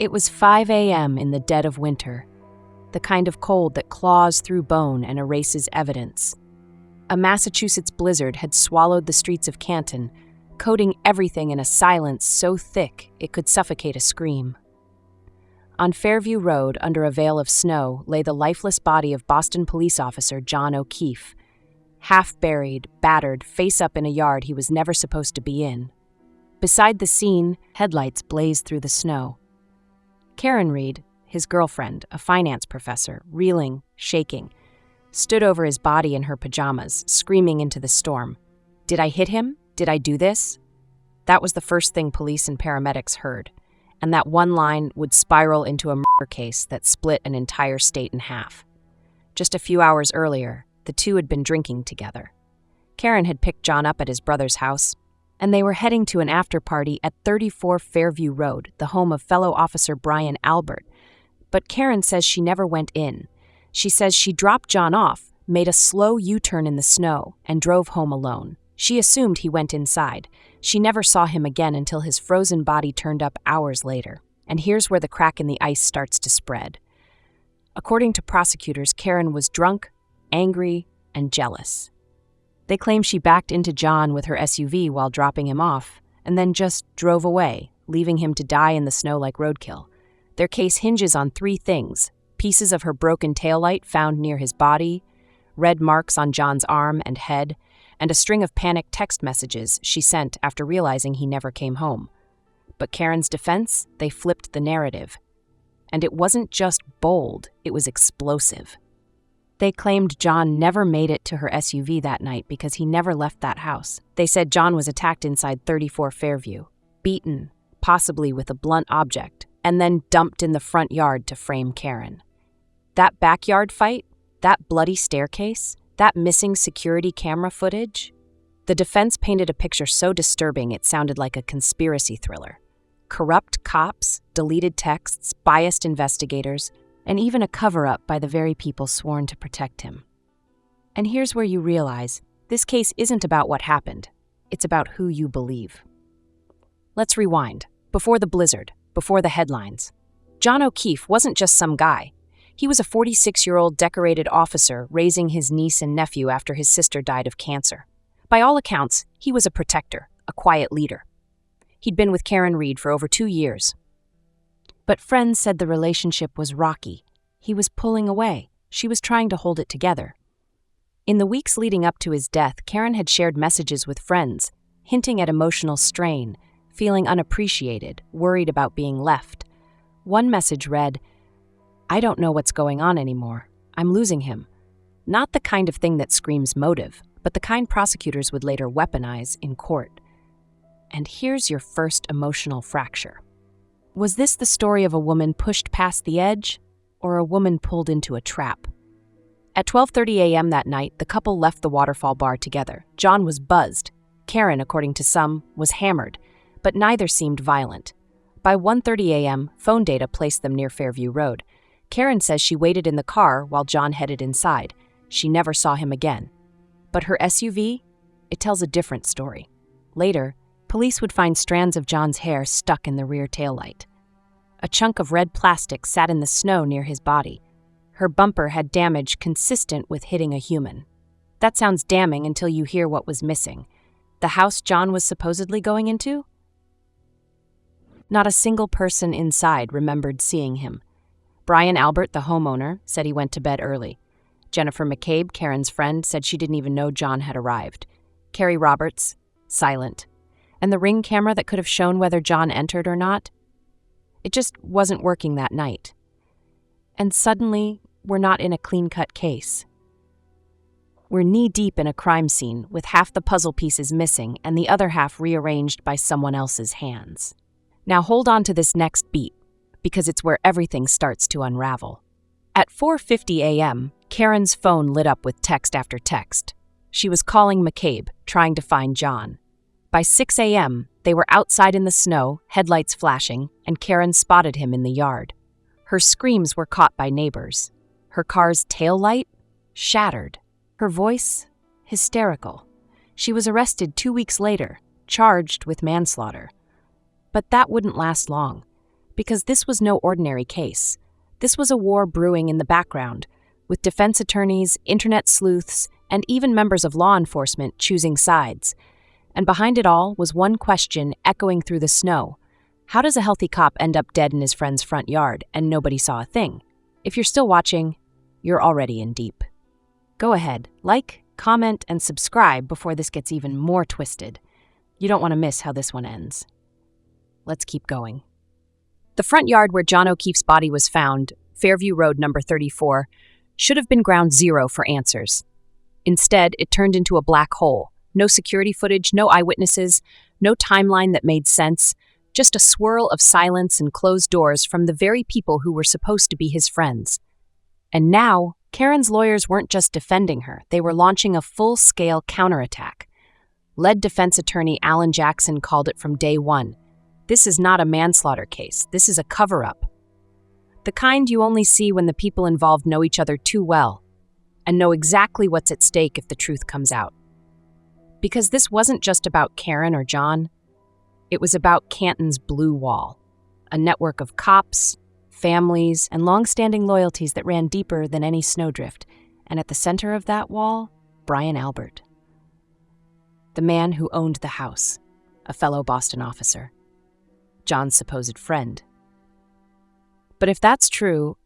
It was 5 a.m. in the dead of winter, the kind of cold that claws through bone and erases evidence. A Massachusetts blizzard had swallowed the streets of Canton, coating everything in a silence so thick it could suffocate a scream. On Fairview Road, under a veil of snow, lay the lifeless body of Boston police officer John O'Keefe, half-buried, battered, face up in a yard he was never supposed to be in. Beside the scene, headlights blazed through the snow. Karen Reed, his girlfriend, a finance professor, reeling, shaking, stood over his body in her pajamas, screaming into the storm. "Did I hit him? Did I do this?" That was the first thing police and paramedics heard, and that one line would spiral into a murder case that split an entire state in half. Just a few hours earlier, the two had been drinking together. Karen had picked John up at his brother's house, and they were heading to an after-party at 34 Fairview Road, the home of fellow officer Brian Albert. But Karen says she never went in. She says she dropped John off, made a slow U-turn in the snow, and drove home alone. She assumed he went inside. She never saw him again until his frozen body turned up hours later. And here's where the crack in the ice starts to spread. According to prosecutors, Karen was drunk, angry, and jealous. They claim she backed into John with her SUV while dropping him off, and then just drove away, leaving him to die in the snow like roadkill. Their case hinges on three things: pieces of her broken taillight found near his body, red marks on John's arm and head, and a string of panicked text messages she sent after realizing he never came home. But Karen's defense, they flipped the narrative. And it wasn't just bold, it was explosive. They claimed John never made it to her SUV that night because he never left that house. They said John was attacked inside 34 Fairview, beaten, possibly with a blunt object, and then dumped in the front yard to frame Karen. That backyard fight, that bloody staircase, that missing security camera footage? The defense painted a picture so disturbing it sounded like a conspiracy thriller. Corrupt cops, deleted texts, biased investigators, and even a cover-up by the very people sworn to protect him. And here's where you realize this case isn't about what happened. It's about who you believe. Let's rewind. Before the blizzard, before the headlines. John O'Keefe wasn't just some guy. He was a 46-year-old decorated officer raising his niece and nephew after his sister died of cancer. By all accounts, he was a protector, a quiet leader. He'd been with Karen Reed for over 2 years. But friends said the relationship was rocky. He was pulling away. She was trying to hold it together. In the weeks leading up to his death, Karen had shared messages with friends, hinting at emotional strain, feeling unappreciated, worried about being left. One message read, "I don't know what's going on anymore. I'm losing him." Not the kind of thing that screams motive, but the kind prosecutors would later weaponize in court. And here's your first emotional fracture. Was this the story of a woman pushed past the edge, or a woman pulled into a trap? At 12:30 a.m. that night, the couple left the Waterfall Bar together. John was buzzed. Karen, according to some, was hammered, but neither seemed violent. By 1:30 a.m., phone data placed them near Fairview Road. Karen says she waited in the car while John headed inside. She never saw him again. But her SUV? It tells a different story. Later, police would find strands of John's hair stuck in the rear taillight. A chunk of red plastic sat in the snow near his body. Her bumper had damage consistent with hitting a human. That sounds damning until you hear what was missing. The house John was supposedly going into? Not a single person inside remembered seeing him. Brian Albert, the homeowner, said he went to bed early. Jennifer McCabe, Karen's friend, said she didn't even know John had arrived. Carrie Roberts, silent. And the Ring camera that could have shown whether John entered or not? It just wasn't working that night. And suddenly, we're not in a clean-cut case. We're knee-deep in a crime scene with half the puzzle pieces missing and the other half rearranged by someone else's hands. Now hold on to this next beat, because it's where everything starts to unravel. At 4:50 a.m., Karen's phone lit up with text after text. She was calling McCabe, trying to find John. By 6 a.m., they were outside in the snow, headlights flashing, and Karen spotted him in the yard. Her screams were caught by neighbors. Her car's tail light? Shattered. Her voice? Hysterical. She was arrested 2 weeks later, charged with manslaughter. But that wouldn't last long. Because this was no ordinary case. This was a war brewing in the background, with defense attorneys, internet sleuths, and even members of law enforcement choosing sides. And behind it all was one question echoing through the snow. How does a healthy cop end up dead in his friend's front yard and nobody saw a thing? If you're still watching, you're already in deep. Go ahead, like, comment, and subscribe before this gets even more twisted. You don't want to miss how this one ends. Let's keep going. The front yard where John O'Keefe's body was found, Fairview Road number 34, should have been ground zero for answers. Instead, it turned into a black hole. No security footage, no eyewitnesses, no timeline that made sense, just a swirl of silence and closed doors from the very people who were supposed to be his friends. And now, Karen's lawyers weren't just defending her, they were launching a full-scale counterattack. Lead defense attorney Alan Jackson called it from day one. This is not a manslaughter case, this is a cover-up. The kind you only see when the people involved know each other too well and know exactly what's at stake if the truth comes out. Because this wasn't just about Karen or John, it was about Canton's Blue Wall, a network of cops, families, and long-standing loyalties that ran deeper than any snowdrift, and at the center of that wall, Brian Albert. The man who owned the house, a fellow Boston officer, John's supposed friend. But if that's true,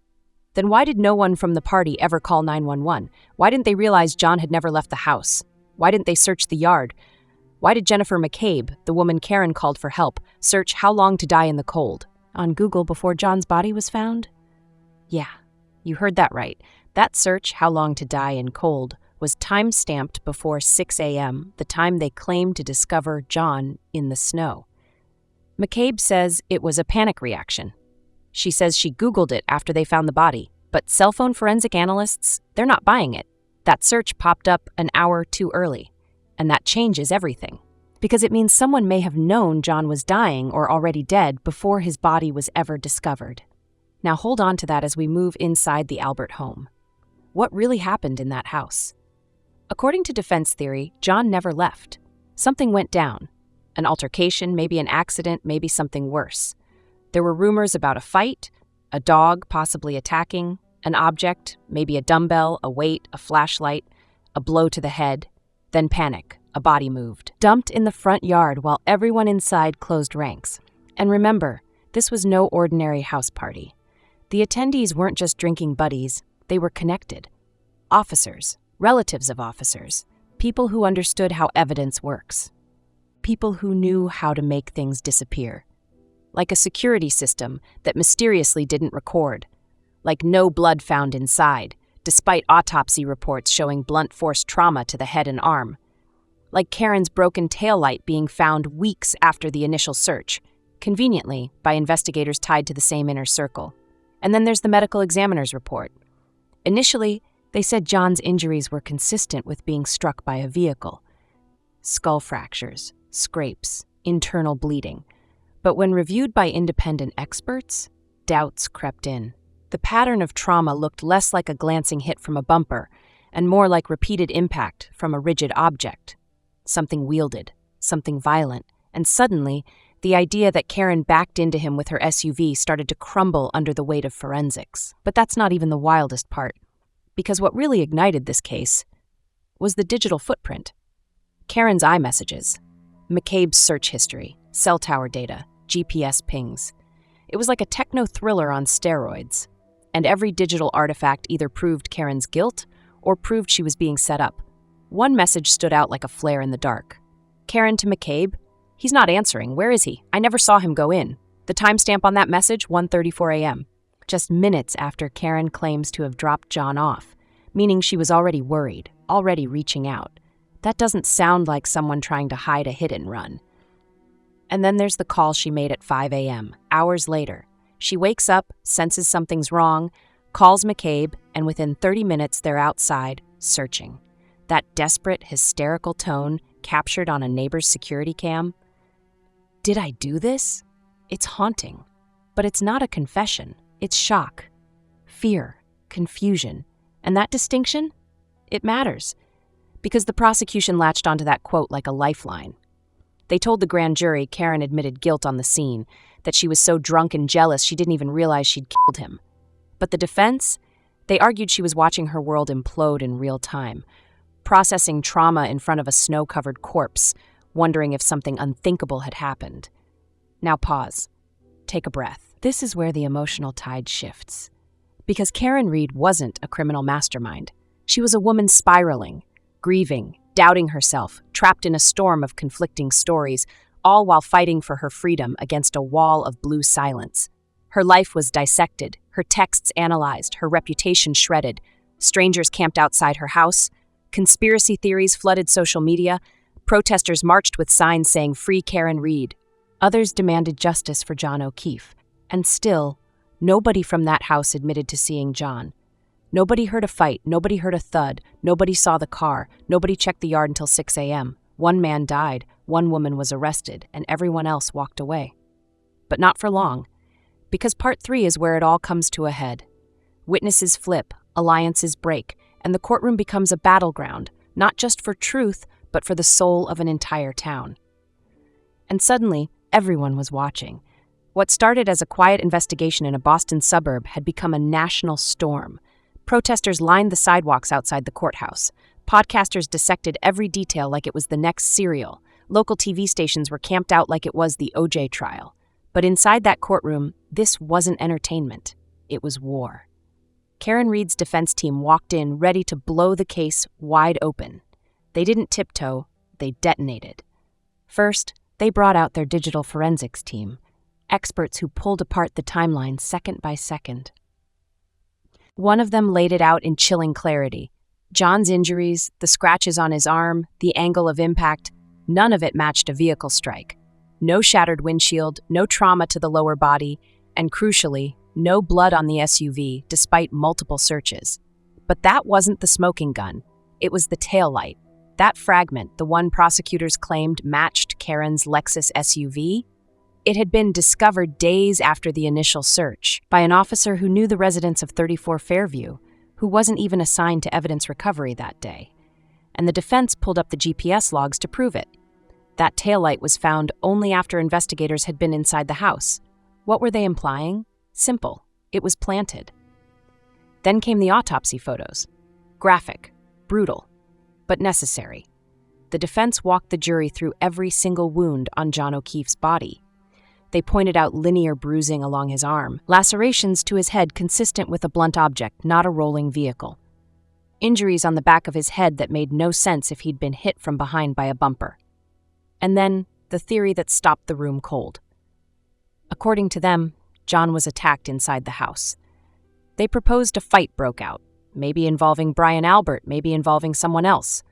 then why did no one from the party ever call 911? Why didn't they realize John had never left the house? Why didn't they search the yard? Why did Jennifer McCabe, the woman Karen called for help, search how long to die in the cold on Google before John's body was found? Yeah, you heard that right. That search, how long to die in cold, was time-stamped before 6 a.m., the time they claimed to discover John in the snow. McCabe says it was a panic reaction. She says she Googled it after they found the body, but cell phone forensic analysts, they're not buying it. That search popped up an hour too early, and that changes everything. Because it means someone may have known John was dying or already dead before his body was ever discovered. Now hold on to that as we move inside the Albert home. What really happened in that house? According to defense theory, John never left. Something went down. An altercation, maybe an accident, maybe something worse. There were rumors about a fight, a dog possibly attacking, an object, maybe a dumbbell, a weight, a flashlight, a blow to the head, then panic, a body moved, dumped in the front yard while everyone inside closed ranks. And remember, this was no ordinary house party. The attendees weren't just drinking buddies, they were connected. Officers, relatives of officers, people who understood how evidence works. People who knew how to make things disappear. Like a security system that mysteriously didn't record. Like no blood found inside, despite autopsy reports showing blunt force trauma to the head and arm. Like Karen's broken taillight being found weeks after the initial search, conveniently by investigators tied to the same inner circle. And then there's the medical examiner's report. Initially, they said John's injuries were consistent with being struck by a vehicle. Skull fractures, scrapes, internal bleeding. But when reviewed by independent experts, doubts crept in. The pattern of trauma looked less like a glancing hit from a bumper and more like repeated impact from a rigid object. Something wielded, something violent, and suddenly, the idea that Karen backed into him with her SUV started to crumble under the weight of forensics. But that's not even the wildest part, because what really ignited this case was the digital footprint. Karen's iMessages, McCabe's search history, cell tower data, GPS pings. It was like a techno-thriller on steroids, and every digital artifact either proved Karen's guilt or proved she was being set up. One message stood out like a flare in the dark. Karen to McCabe, "He's not answering. Where is he? I never saw him go in." The timestamp on that message, 1:34 a.m., just minutes after Karen claims to have dropped John off, meaning she was already worried, already reaching out. That doesn't sound like someone trying to hide a hit and run. And then there's the call she made at 5 a.m., hours later. She wakes up, senses something's wrong, calls McCabe, and within 30 minutes they're outside, searching. That desperate, hysterical tone captured on a neighbor's security cam. Did I do this? It's haunting. But it's not a confession. It's shock, fear, confusion. And that distinction? It matters. Because the prosecution latched onto that quote like a lifeline. They told the grand jury Karen admitted guilt on the scene. that she was so drunk and jealous she didn't even realize she'd killed him. But the defense? They argued she was watching her world implode in real time, processing trauma in front of a snow-covered corpse, wondering if something unthinkable had happened. Now pause. Take a breath. This is where the emotional tide shifts. Because Karen Reed wasn't a criminal mastermind. She was a woman spiraling, grieving, doubting herself, trapped in a storm of conflicting stories, all while fighting for her freedom against a wall of blue silence. Her life was dissected, her texts analyzed, her reputation shredded. Strangers camped outside her house. Conspiracy theories flooded social media. Protesters marched with signs saying, "Free Karen Reed." Others demanded justice for John O'Keefe. And still, nobody from that house admitted to seeing John. Nobody heard a fight, nobody heard a thud, nobody saw the car, nobody checked the yard until 6 a.m. One man died, one woman was arrested, and everyone else walked away. But not for long, because part 3 is where it all comes to a head. Witnesses flip, alliances break, and the courtroom becomes a battleground, not just for truth, but for the soul of an entire town. And suddenly, everyone was watching. What started as a quiet investigation in a Boston suburb had become a national storm. Protesters lined the sidewalks outside the courthouse. Podcasters dissected every detail like it was the next serial. Local TV stations were camped out like it was the OJ trial. But inside that courtroom, this wasn't entertainment. It was war. Karen Reed's defense team walked in ready to blow the case wide open. They didn't tiptoe, they detonated. First, they brought out their digital forensics team, experts who pulled apart the timeline second by second. One of them laid it out in chilling clarity. John's injuries, the scratches on his arm, the angle of impact, none of it matched a vehicle strike. No shattered windshield, no trauma to the lower body, and crucially, no blood on the SUV, despite multiple searches. But that wasn't the smoking gun. It was the taillight. That fragment, the one prosecutors claimed matched Karen's Lexus SUV, it had been discovered days after the initial search by an officer who knew the residents of 34 Fairview, who wasn't even assigned to evidence recovery that day. And the defense pulled up the GPS logs to prove it. That taillight was found only after investigators had been inside the house. What were they implying? Simple. It was planted. Then came the autopsy photos. Graphic, brutal, but necessary. The defense walked the jury through every single wound on John O'Keefe's body. They pointed out linear bruising along his arm, lacerations to his head consistent with a blunt object, not a rolling vehicle. Injuries on the back of his head that made no sense if he'd been hit from behind by a bumper. And then, the theory that stopped the room cold. According to them, John was attacked inside the house. They proposed a fight broke out, maybe involving Brian Albert, maybe involving someone else.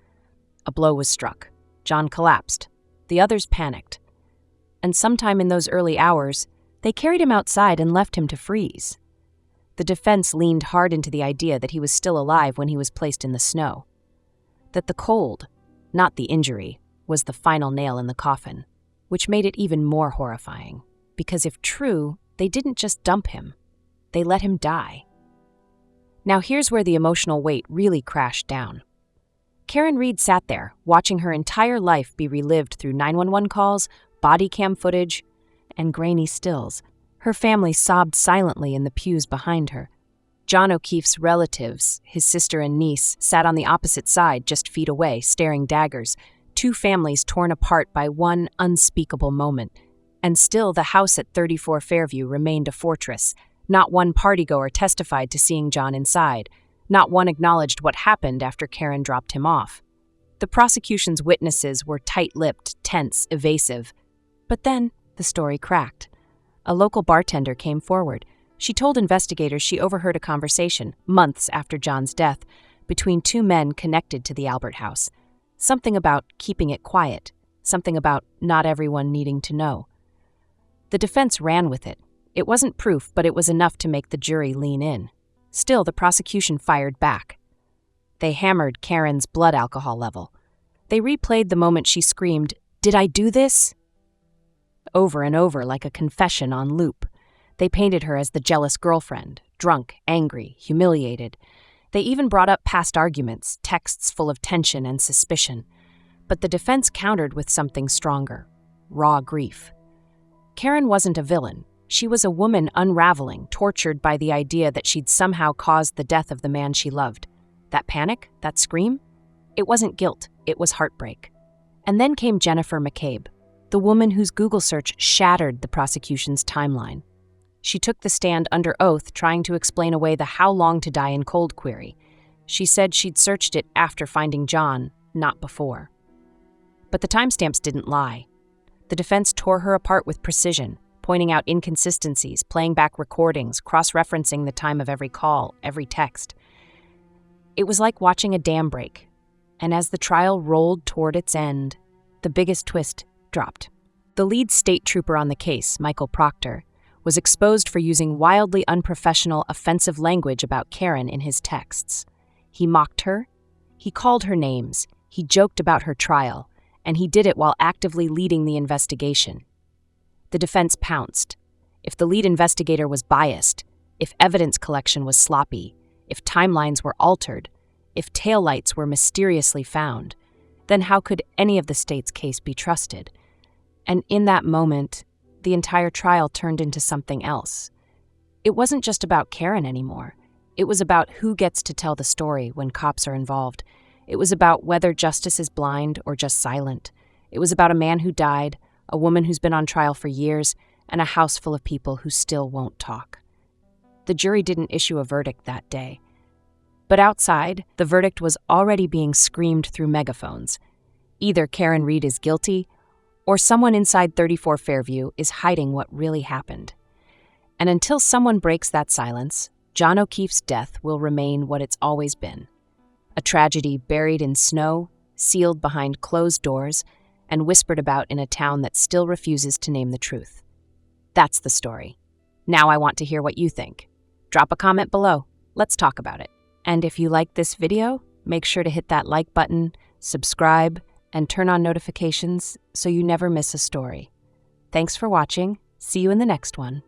A blow was struck. John collapsed. The others panicked. And sometime in those early hours, they carried him outside and left him to freeze. The defense leaned hard into the idea that he was still alive when he was placed in the snow. That the cold, not the injury, was the final nail in the coffin, which made it even more horrifying. Because if true, they didn't just dump him. They let him die. Now here's where the emotional weight really crashed down. Karen Reed sat there, watching her entire life be relived through 911 calls, body cam footage, and grainy stills. Her family sobbed silently in the pews behind her. John O'Keefe's relatives, his sister and niece, sat on the opposite side, just feet away, staring daggers. Two families torn apart by one unspeakable moment. And still the house at 34 Fairview remained a fortress. Not one partygoer testified to seeing John inside. Not one acknowledged what happened after Karen dropped him off. The prosecution's witnesses were tight-lipped, tense, evasive. But then, the story cracked. A local bartender came forward. She told investigators she overheard a conversation, months after John's death, between two men connected to the Albert house. Something about keeping it quiet. Something about not everyone needing to know. The defense ran with it. It wasn't proof, but it was enough to make the jury lean in. Still, the prosecution fired back. They hammered Karen's blood alcohol level. They replayed the moment she screamed, "Did I do this?" over and over like a confession on loop. They painted her as the jealous girlfriend, drunk, angry, humiliated. They even brought up past arguments, texts full of tension and suspicion. But the defense countered with something stronger: raw grief. Karen wasn't a villain. She was a woman unraveling, tortured by the idea that she'd somehow caused the death of the man she loved. That panic, that scream? It wasn't guilt, it was heartbreak. And then came Jennifer McCabe, the woman whose Google search shattered the prosecution's timeline. She took the stand under oath, trying to explain away the how long to die in cold query. She said she'd searched it after finding John, not before. But the timestamps didn't lie. The defense tore her apart with precision, pointing out inconsistencies, playing back recordings, cross-referencing the time of every call, every text. It was like watching a dam break, and as the trial rolled toward its end, the biggest twist dropped. The lead state trooper on the case, Michael Proctor, was exposed for using wildly unprofessional, offensive language about Karen in his texts. He mocked her, he called her names, he joked about her trial, and he did it while actively leading the investigation. The defense pounced. If the lead investigator was biased, if evidence collection was sloppy, if timelines were altered, if taillights were mysteriously found, then how could any of the state's case be trusted? And in that moment, the entire trial turned into something else. It wasn't just about Karen anymore. It was about who gets to tell the story when cops are involved. It was about whether justice is blind or just silent. It was about a man who died, a woman who's been on trial for years, and a house full of people who still won't talk. The jury didn't issue a verdict that day. But outside, the verdict was already being screamed through megaphones. Either Karen Reed is guilty, or someone inside 34 Fairview is hiding what really happened. And until someone breaks that silence, John O'Keefe's death will remain what it's always been. A tragedy buried in snow, sealed behind closed doors, and whispered about in a town that still refuses to name the truth. That's the story. Now I want to hear what you think. Drop a comment below. Let's talk about it. And if you like this video, make sure to hit that like button, subscribe, and turn on notifications so you never miss a story. Thanks for watching. See you in the next one.